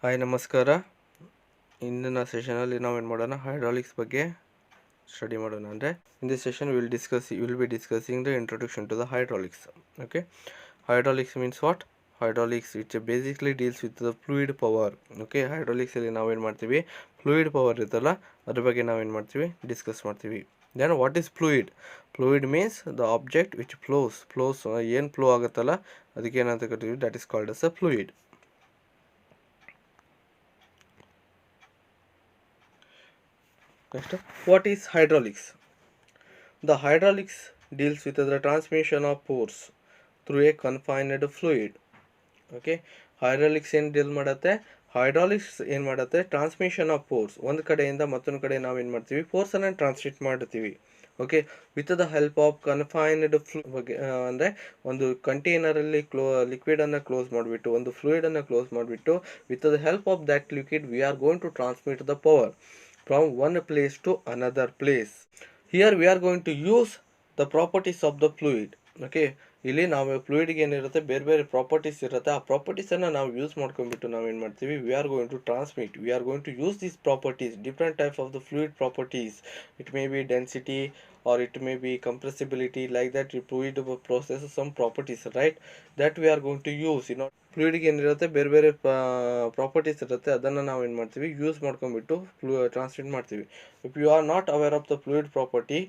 Hi ನಮಸ್ಕಾರ. ಇಂದಿನ ಸೆಷನಲ್ಲಿ ನಾವೇನು ಮಾಡೋಣ, ಹೈಡ್ರಾಲಿಕ್ಸ್ ಬಗ್ಗೆ ಸ್ಟಡಿ ಮಾಡೋಣ. ಅಂದರೆ in this session will be discussing the introduction to the hydraulics. Okay, hydraulics means what? Hydraulics it's basically deals with the fluid power. Okay, ಹೈಡ್ರಾಲಿಕ್ಸಲ್ಲಿ ನಾವೇನು ಮಾಡ್ತೀವಿ, ಫ್ಲೂಯಿಡ್ ಪವರ್ ಇರುತ್ತಲ್ಲ ಅದ್ರ ಬಗ್ಗೆ ನಾವೇನು ಮಾಡ್ತೀವಿ, ಡಿಸ್ಕಸ್ ಮಾಡ್ತೀವಿ. Then what is fluid? Fluid means the object which flows ಏನು ಫ್ಲೋ ಆಗುತ್ತಲ್ಲ ಅದಕ್ಕೆ ಏನಂತ ಕರಿತೀವಿ, that is called as a fluid. Next, what is hydraulics? The hydraulics deals with the transmission of force through a confined fluid. Okay, hydraulics ಏನು deal ಮಾಡುತ್ತೆ? Hydraulics ಏನು ಮಾಡುತ್ತೆ? Transmission of force, ಒಂದು ಕಡೆಯಿಂದ ಮತ್ತೊಂದು ಕಡೆ ನಾವೇನು ಮಾಡ್ತೀವಿ, ಫೋರ್ಸನ್ನು ಟ್ರಾನ್ಸ್ಮಿಟ್ ಮಾಡ್ತೀವಿ. Okay, with the help of confined ಬಗ್ಗೆ ಅಂದರೆ ಒಂದು ಕಂಟೈನರಲ್ಲಿ ಲಿಕ್ವಿಡನ್ನು ಕ್ಲೋಸ್ ಮಾಡಿಬಿಟ್ಟು, ಒಂದು ಫ್ಲೂಯಿಡನ್ನು ಕ್ಲೋಸ್ ಮಾಡಿಬಿಟ್ಟು, with the help of that liquid we are going to transmit the power from one place to another place. Here we are going to use the properties of the fluid. Okay, ಇಲ್ಲಿ ನಾವು ಫ್ಲೂಯಿಡ್ಗೆ ಏನಿರುತ್ತೆ, ಬೇರೆ ಬೇರೆ properties ಇರುತ್ತೆ. ಆ ಪ್ರಾಪರ್ಟೀಸನ್ನು ನಾವು use ಮಾಡ್ಕೊಂಡ್ಬಿಟ್ಟು ನಾವೇನು ಮಾಡ್ತೀವಿ, we are going to transmit, we are going to use these properties, different types of the fluid properties. It may be density or it may be compressibility, like that fluid processes some properties, right, that we are going to use. ಫ್ಲೂಯಿಡ್ಗೆ ಏನಿರುತ್ತೆ, ಬೇರೆ ಬೇರೆ properties ಇರುತ್ತೆ, ಅದನ್ನು ನಾವು ಏನು ಮಾಡ್ತೀವಿ, use ಮಾಡ್ಕೊಂಡ್ಬಿಟ್ಟು transmit ಮಾಡ್ತೀವಿ. If you are not aware of the fluid property,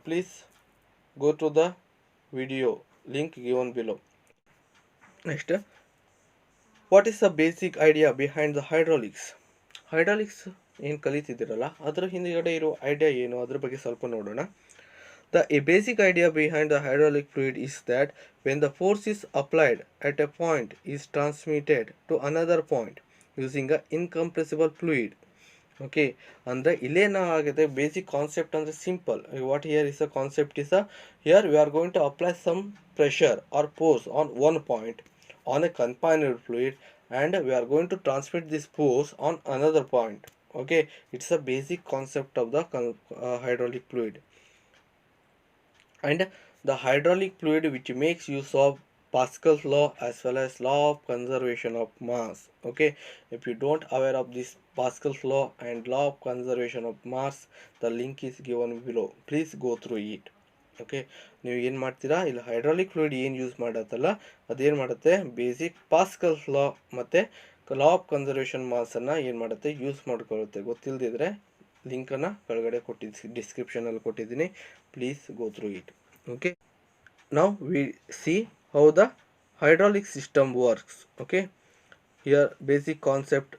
please go to the video link given below. Next, what is the basic idea behind the hydraulics? Hydraulics ಏನು ಕಲಿತಿದ್ದೀರಲ್ಲ ಅದರ ಹಿಂದುಗಡೆ ಇರೋ ಐಡಿಯಾ ಏನು, ಅದ್ರ ಬಗ್ಗೆ ಸ್ವಲ್ಪ ನೋಡೋಣ. The basic idea behind the hydraulic fluid is that when the force is applied at a point is transmitted to another point using a incompressible fluid. Okay, ಅಂದರೆ ಇಲ್ಲೇನಾಗಿದೆ, ಬೇಸಿಕ್ ಕಾನ್ಸೆಪ್ಟ್ ಅಂದರೆ simple. What here is a concept is here we are going to apply some pressure or force on one point on a confined fluid and we are going to transmit this force on another point. Okay, it's a basic concept of the hydraulic fluid. And the hydraulic fluid which makes use of Pascal's law as well as law of conservation of mass. Okay, if you don't aware of this Pascal's law and law of conservation of mass, the link is given below, please go through it. Okay, ನೀವು ಏನು ಮಾಡ್ತೀರಾ, ಇಲ್ಲಿ hydraulic fluid ಏನು use ಮಾಡತ್ತಲ್ಲ ಅದೇನು ಮಾಡುತ್ತೆ, basic ಪಾಸ್ಕಲ್ಸ್ ಲಾ ಮತ್ತು law of conservation ಮಾಸನ್ನು ಏನು ಮಾಡುತ್ತೆ, ಯೂಸ್ ಮಾಡ್ಕೊಳ್ಳುತ್ತೆ. ಗೊತ್ತಿಲ್ಲದಿದ್ರೆ ಲಿಂಕನ್ನು ಕೆಳಗಡೆ ಡಿಸ್ಕ್ರಿಪ್ಷನಲ್ಲಿ ಕೊಟ್ಟಿದ್ದೀನಿ, please go through it. Okay, ನಾವು we see how the hydraulic system works. Okay, here basic concept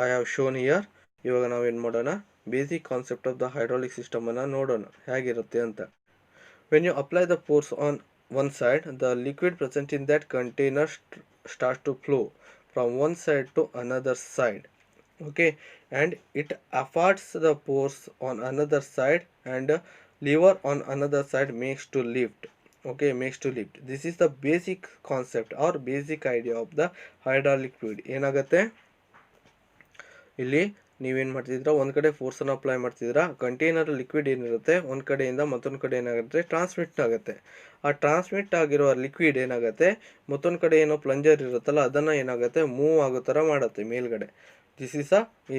I have shown here. ಇವಾಗ ನಾವೇನು ಮಾಡೋಣ, basic concept of the hydraulic ಸಿಸ್ಟಮನ್ನು ನೋಡೋಣ ಹೇಗಿರುತ್ತೆ ಅಂತ. When you apply the force on one side, the liquid present in that container starts to flow from one side to another side. Okay, and it affords the force on another side and lever on another side makes to lift. Okay, makes to lift. This is the basic concept or basic idea of the hydraulic fluid. ಏನಾಗುತ್ತೆ ಇಲ್ಲಿ, ನೀವೇನು ಮಾಡ್ತಿದ್ದೀರಾ, ಒಂದು ಕಡೆ ಫೋರ್ಸನ್ನು apply ಮಾಡ್ತಿದ್ದೀರಾ, container liquid ಏನಿರುತ್ತೆ ಒಂದು ಕಡೆಯಿಂದ ಮತ್ತೊಂದು ಕಡೆ ಏನಾಗುತ್ತೆ, ಟ್ರಾನ್ಸ್ಮಿಟ್ ಆಗುತ್ತೆ. ಆ ಟ್ರಾನ್ಸ್ಮಿಟ್ ಆಗಿರೋ ಲಿಕ್ವಿಡ್ ಏನಾಗುತ್ತೆ, ಮತ್ತೊಂದು ಕಡೆ ಏನೋ ಪ್ಲಂಜರ್ ಇರುತ್ತಲ್ಲ ಅದನ್ನು ಏನಾಗುತ್ತೆ, ಮೂವ್ ಆಗೋ ಥರ ಮಾಡುತ್ತೆ ಮೇಲ್ಗಡೆ. ದಿಸ್ ಈಸ್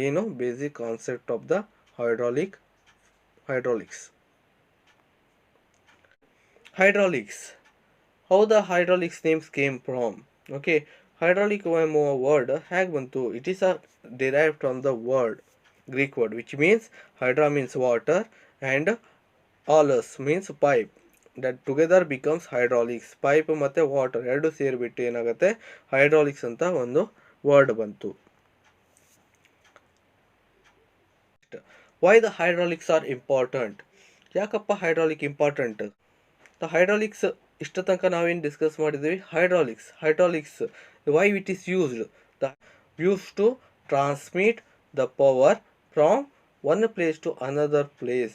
ಏನು basic concept of the hydraulics. How the hydraulics names came from? Okay, hydraulic word ಹೇಗೆ ಬಂತು? It is derived from the word, Greek word, which means hydra means water and alus means pipe, that together becomes hydraulics. Pipe ಮತ್ತು water ಎರಡು ಸೇರಿಬಿಟ್ಟು ಏನಾಗುತ್ತೆ, hydraulics ಅಂತ ಒಂದು word ಬಂತು. Why the hydraulics are important? ಯಾಕಪ್ಪ hydraulic important? The hydraulics ಇಷ್ಟ ತನಕ ನಾವೇನು ಡಿಸ್ಕಸ್ ಮಾಡಿದ್ದೀವಿ, hydraulics why it is used to transmit the power from one place to another place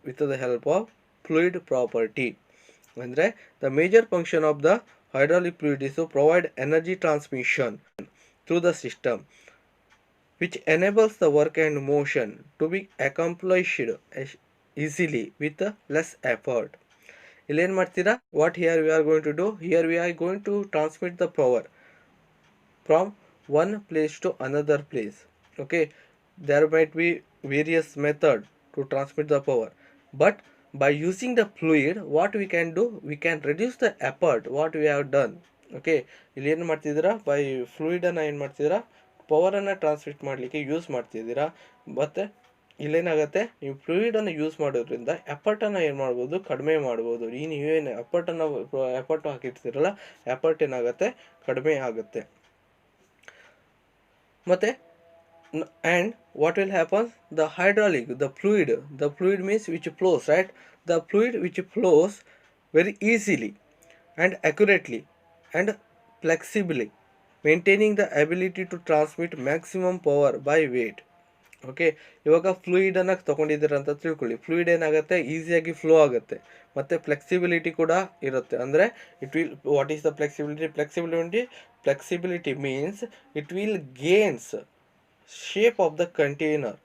with the help of fluid property. Andre the major function of the hydraulic fluid is to provide energy transmission through the system, which enables the work and motion to be accomplished easily with less effort. ಇಲ್ಲೇನು ಮಾಡ್ತೀರಾ, what here we are going to do, here we are going to transmit the power from one place to another place. Okay, there might be various method to transmit the power, but by using the fluid, what we can do, we can reduce the effort what we have done. Okay, ಇಲ್ಲಿ ಏನು ಮಾಡ್ತಿದ್ದೀರಾ, by ಫ್ಲೂಯಿಡನ್ನು ಏನು ಮಾಡ್ತಿದ್ದೀರಾ, ಪವರನ್ನು transmit ಮಾಡಲಿಕ್ಕೆ use ಮಾಡ್ತಿದ್ದೀರಾ. ಮತ್ತು ಇಲ್ಲೇನಾಗುತ್ತೆ, ನೀವು ಫ್ಲೂಯಿಡನ್ನು ಯೂಸ್ ಮಾಡೋದ್ರಿಂದ ಎಫರ್ಟನ್ನು ಏನು ಮಾಡ್ಬೋದು, ಕಡಿಮೆ ಮಾಡ್ಬೋದು. ಈ ನೀವೇನು ಎಫರ್ಟ್ ಹಾಕಿರ್ತೀರಲ್ಲ, ಎಫರ್ಟ್ ಏನಾಗುತ್ತೆ, ಕಡಿಮೆ ಆಗುತ್ತೆ. ಮತ್ತು and what will happen, the hydraulic, the fluid means which flows, right? The fluid which flows very easily and accurately and flexibly, maintaining the ability to transmit maximum power by weight. Okay, ಇವಾಗ ಫ್ಲೂಯಿಡನ್ನು ತೊಗೊಂಡಿದ್ದೀರ ಅಂತ ತಿಳ್ಕೊಳ್ಳಿ. Fluid ಏನಾಗುತ್ತೆ, ಈಸಿಯಾಗಿ flow ಆಗುತ್ತೆ ಮತ್ತು flexibility ಕೂಡ ಇರುತ್ತೆ. ಅಂದರೆ it will, what is the flexibility means it will gains shape of the container.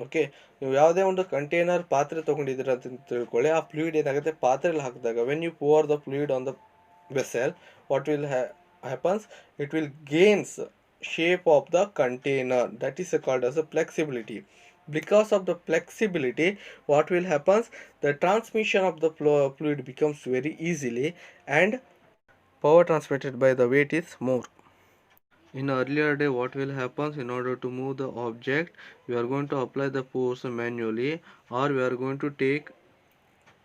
Okay, ನೀವು ಯಾವುದೇ ಒಂದು ಕಂಟೈನರ್ ಪಾತ್ರೆ ತೊಗೊಂಡಿದ್ದೀರ ಅಂತ ತಿಳ್ಕೊಳ್ಳಿ. ಆ ಫ್ಲೂಯಿಡ್ ಏನಾಗುತ್ತೆ, ಪಾತ್ರೆಯಲ್ಲಿ ಹಾಕಿದಾಗ when you pour the fluid on the vessel, what will happens, it will gains shape of the container. That is called as a flexibility. Because of the flexibility, what will happens, the transmission of the fluid becomes very easily and power transmitted by the weight is more. In earlier day, what will happen, in order to move the object, we are going to apply the force manually, or we are going to take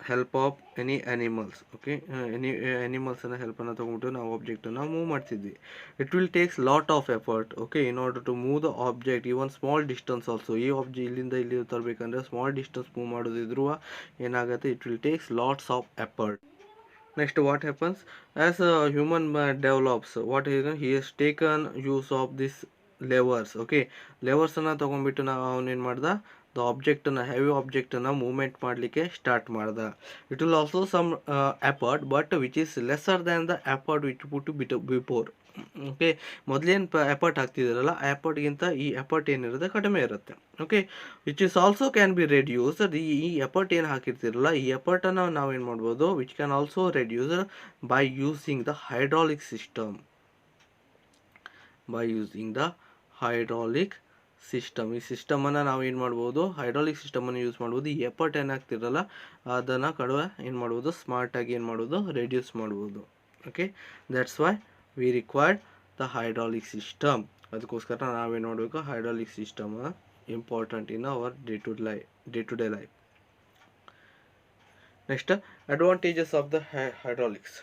help of any animals. Okay, any animals ಅನ್ನ help ಅನ್ನು ತಗೊಂಡು ನಾವು object ಅನ್ನು move ಮಾಡ್ತಿದ್ವಿ. It will takes lot of effort. Okay, in order to move the object even small distance also. ಈ object ಇಲ್ಲಿಂದ ಇಲ್ಲಿ ತರಬೇಕಂದ್ರೆ ಸ್ಮಾಲ್ ಡಿಸ್ಟೆನ್ಸ್ ಮೂವ್ ಮಾಡೋದಿದ್ರು ಏನಾಗುತ್ತೆ, it will takes lots of effort. Next, what happens, as a human develops, what he has taken use of this levers. Okay, levers ಅನ್ನ ತಗೊಂಡ್ಬಿಟ್ಟು ನಾವು ಅವನೇನು ಮಾಡ್ದ, ದ ಆಬ್ಜೆಕ್ಟನ್ನು, ಹೆವಿ ಆಬ್ಜೆಕ್ಟನ್ನು ಮೂವ್ಮೆಂಟ್ ಮಾಡಲಿಕ್ಕೆ ಸ್ಟಾರ್ಟ್ ಮಾಡ್ದ. It will also some effort, but which is lesser than the effort which put before. Okay, ಮೊದಲೇನು ಎಫರ್ಟ್ ಹಾಕ್ತಿದ್ದೀರಲ್ಲ, ಆ ಎಫರ್ಟ್ಗಿಂತ ಈ ಎಫರ್ಟ್ ಏನಿರುತ್ತೆ ಕಡಿಮೆ ಇರುತ್ತೆ. Okay, which is also can be reduced. ಈ ಎಫರ್ಟ್ ಏನು ಹಾಕಿರ್ತಿರಲ್ಲ, ಈ ಎಫರ್ಟನ್ನು ನಾವೇನು ಮಾಡ್ಬೋದು, which can also reduce by using the hydraulic system. By using the hydraulic system, ಈ ಸಿಸ್ಟಮನ್ನು ನಾವು ಏನು ಮಾಡ್ಬೋದು, ಹೈಡ್ರಾಲಿಕ್ ಸಿಸ್ಟಮನ್ನು ಯೂಸ್ ಮಾಡ್ಬೋದು. ಈ ಎಫರ್ಟ್ ಏನಾಗ್ತಿರಲ್ಲ ಅದನ್ನು ಕಡುವೆ ಏನು ಮಾಡ್ಬೋದು, ಸ್ಮಾರ್ಟಾಗಿ ಏನು ಮಾಡ್ಬೋದು, ರೆಡ್ಯೂಸ್ ಮಾಡ್ಬೋದು. Okay, that's why we required the hydraulic system. ಅದಕ್ಕೋಸ್ಕರ ನಾವೇನು ಮಾಡಬೇಕು, hydraulic system important in our day to day life. Next, advantages of the hydraulics.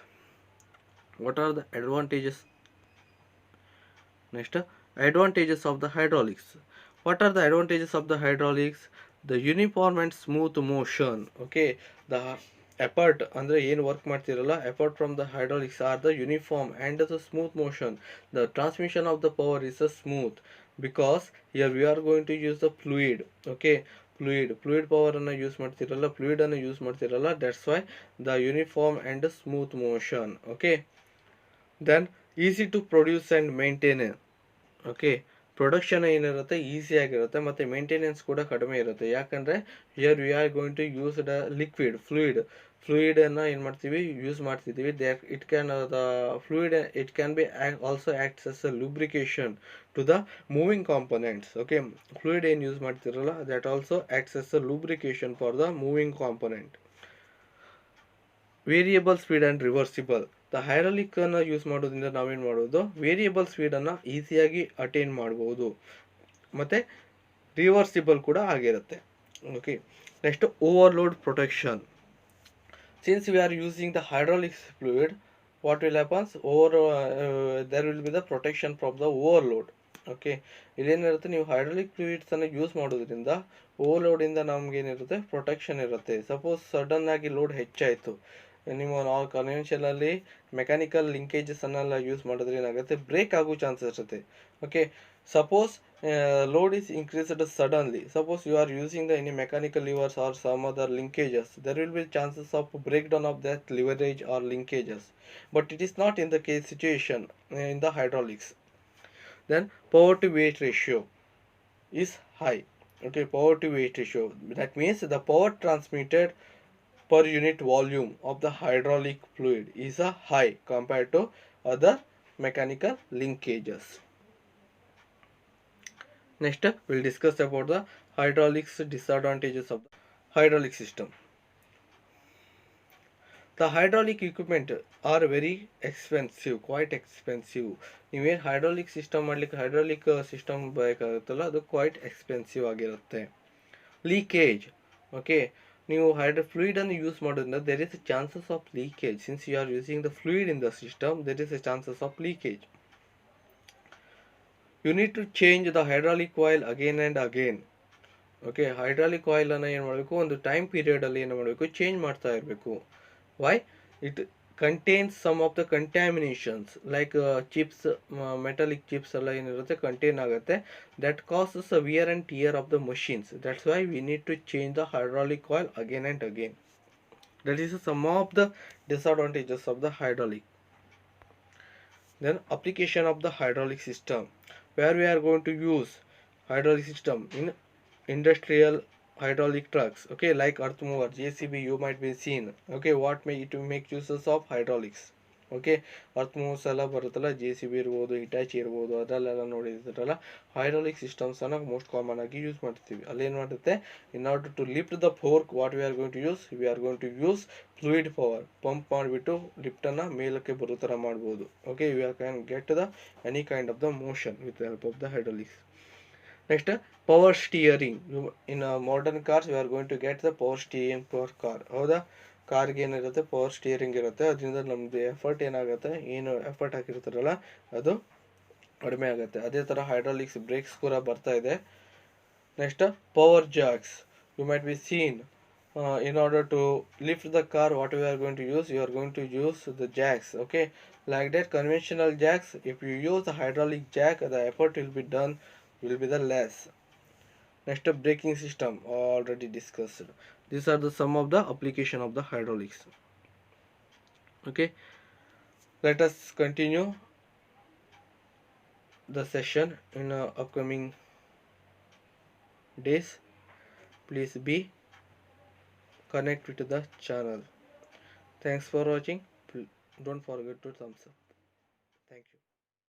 What are the advantages? Next, advantages of the hydraulics. What are the advantages of the hydraulics? The uniform and smooth motion. Okay, the effort ಅಂದರೆ ಏನು work ಮಾಡ್ತಿರಲ್ಲ, effort from the hydraulics are the uniform and the smooth motion. The transmission of the power is a smooth because here we are going to use the fluid. Okay, fluid power ಅನ್ನು use ಮಾಡ್ತಿರಲ್ಲ, fluid ಅನ್ನು use ಮಾಡ್ತಿರಲ್ಲ, that's why the uniform and smooth motion. Okay, then easy to produce and maintain. Okay, production ಏನಿರುತ್ತೆ ಈಸಿಯಾಗಿರುತ್ತೆ ಮತ್ತು maintenance ಕೂಡ ಕಡಿಮೆ ಇರುತ್ತೆ. ಯಾಕಂದರೆ here we are going to use the liquid ಫ್ಲೂಯಿಡನ್ನು ಏನು ಮಾಡ್ತೀವಿ, ಯೂಸ್ ಮಾಡ್ತಿದ್ದೀವಿ. It can the fluid it can be also acts as a lubrication to the moving components. Okay, fluid ಏನು ಯೂಸ್ ಮಾಡ್ತಿರಲ್ಲ, that also acts as a lubrication for the moving component. Variable speed and reversible. The ಹೈಡ್ರಾಲಿಕನ್ನು use ಮಾಡೋದ್ರಿಂದ ನಾವೇನು ಮಾಡ್ಬೋದು, variable ಸ್ಪೀಡನ್ನು ಈಸಿಯಾಗಿ attain ಮಾಡ್ಬೋದು ಮತ್ತು reversible ಕೂಡ ಆಗಿರುತ್ತೆ. Okay, next, overload protection. Since we are using the hydraulic fluid, what will happens, there will be the protection from the overload. Okay, ಇಲ್ಲೇನಿರುತ್ತೆ, ನೀವು ಹೈಡ್ರಾಲಿಕ್ ಫ್ಲೂಯಿಡ್ಸನ್ನು ಯೂಸ್ ಮಾಡೋದ್ರಿಂದ ಓವರ್ಲೋಡಿಂದ ನಮಗೇನಿರುತ್ತೆ, ಪ್ರೊಟೆಕ್ಷನ್ ಇರುತ್ತೆ. ಸಪೋಸ್ ಸಡನ್ ಆಗಿ ಲೋಡ್ ಹೆಚ್ಚಾಯಿತು, ನೀವು ನಾವು ಕನ್ವೆನ್ಷನಲ್ಲಿ ಮೆಕ್ಯಾನಿಕಲ್ ಲಿಂಕೇಜಸನ್ನೆಲ್ಲ ಯೂಸ್ ಮಾಡಿದ್ರೆ ಏನಾಗುತ್ತೆ, ಬ್ರೇಕ್ ಆಗೋ ಚಾನ್ಸಸ್ ಇರುತ್ತೆ. Okay, suppose load is increased suddenly, suppose you are using the any mechanical levers or some other linkages, there will be chances of breakdown of that leverage or linkages, but it is not in the case situation in the hydraulics. Then power to weight ratio is high. Okay, power to weight ratio, that means the power transmitted per unit volume of the hydraulic fluid is a high compared to other mechanical linkages. Next, we'll discuss about the hydraulics disadvantages of the hydraulic system. The hydraulic equipment are very expensive, quite expensive. ನೀವೇನು hydraulic system ಮಾಡಲಿಕ್ಕೆ hydraulic system ಬೇಕಾಗುತ್ತಲ್ಲ ಅದು quite expensive ಆಗಿರುತ್ತೆ. Leakage, okay, ನೀವು ಫ್ಲೂಯಿಡನ್ನು use ಮಾಡೋದ್ರಿಂದ there is a chances of leakage. Since you are using the fluid in the system, there is a chances of leakage. You need to change the hydraulic oil again and again. Okay, hydraulic ಆಯಿಲನ್ನು ಏನು ಮಾಡಬೇಕು, ಒಂದು time ಪೀರಿಯಡಲ್ಲಿ ಏನು ಮಾಡಬೇಕು, change ಮಾಡ್ತಾ ಇರಬೇಕು. Why? It contains some of the contaminations like chips, metallic chips ಎಲ್ಲ ಏನಿರುತ್ತೆ ಕಂಟೈನ್ ಆಗುತ್ತೆ. That causes a wear and tear of the machines. That's why we need to change the hydraulic oil again and again. That is some of the disadvantages of the hydraulic. Then application of the hydraulic system, where we are going to use hydraulic system in industrial hydraulic trucks, okay, like earth mover, JCB, you might be seen. Okay, what may it make uses of hydraulics. Okay, earth movers ಎಲ್ಲ ಬರುತ್ತಲ್ಲ, JCB ಇರ್ಬೋದು, Hitachi ಇರ್ಬೋದು, ಅದರಲ್ಲೆಲ್ಲ ನೋಡಿರ್ತಾರಲ್ಲ, hydraulic systems ಅನ್ನ most common ಆಗಿ use ಮಾಡ್ತೀವಿ. ಅಲ್ಲೇನು ಮಾಡುತ್ತೆ, in order to lift the fork, what we are going to use, we are going to use fluid power. Pump ಮಾಡಿಬಿಟ್ಟು ಲಿಫ್ಟನ್ನು ಮೇಲಕ್ಕೆ ಬರೋ ಥರ ಮಾಡ್ಬೋದು. Okay, you are can get the any kind of the motion with help of the hydraulics. Next, power steering. In modern cars, we are going to get the power steering per car. ಹೌದಾ, ಕಾರ್ಗೆ ಏನಿರುತ್ತೆ, power steering ಇರುತ್ತೆ. ಅದರಿಂದ ನಮ್ಮದು effort ಏನಾಗುತ್ತೆ, ಏನು effort ಹಾಕಿರ್ತಾರಲ್ಲ ಅದು ಕಡಿಮೆ ಆಗುತ್ತೆ. ಅದೇ ಥರ ಹೈಡ್ರಾಲಿಕ್ಸ್ ಬ್ರೇಕ್ಸ್ ಕೂಡ ಬರ್ತಾ ಇದೆ. Next, power jacks. You might be seen, in order to lift the car, what we are going to use, you are going to use the jacks. Okay, like that conventional jacks, if you use the hydraulic jack, the effort will be the less. Next, braking system, already discussed. These are the some of the application of the hydraulics. Okay, let us continue the session in upcoming days. Please be connect with the channel. Thanks for watching. Don't forget to thumbs up. Thank you.